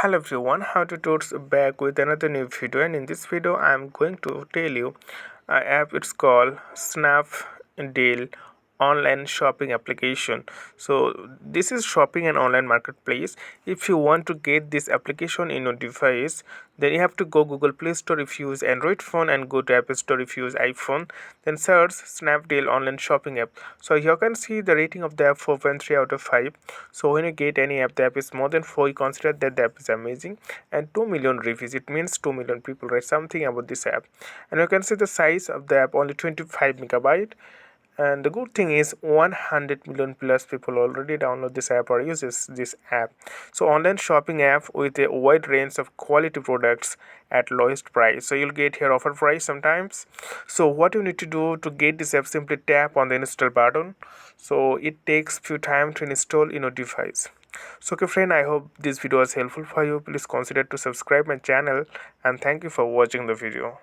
Hello everyone, how to towards back with another new video, and in this video I am going to tell you an app. It's called Snapdeal online shopping application. So this is shopping and online marketplace. If you want to get this application in your device, then you have to go Google Play Store if you use Android phone, and go to App Store if you use iPhone. Then search Snapdeal online shopping app. So you can see the rating of the app 4.3 out of 5. So when you get any app, the app is more than 4, you consider that the app is amazing. And 2 million reviews, it means 2 million people write something about this app. And you can see the size of the app, only 25 megabyte. And the good thing is 100 million plus people already download this app or uses this app. So online shopping app with a wide range of quality products at lowest price. So you'll get here offer price sometimes. So what you need to do to get this app, simply tap on the install button. So it takes few time to install in your device. So okay friend, I hope this video was helpful for you. Please consider to subscribe my channel, and thank you for watching the video.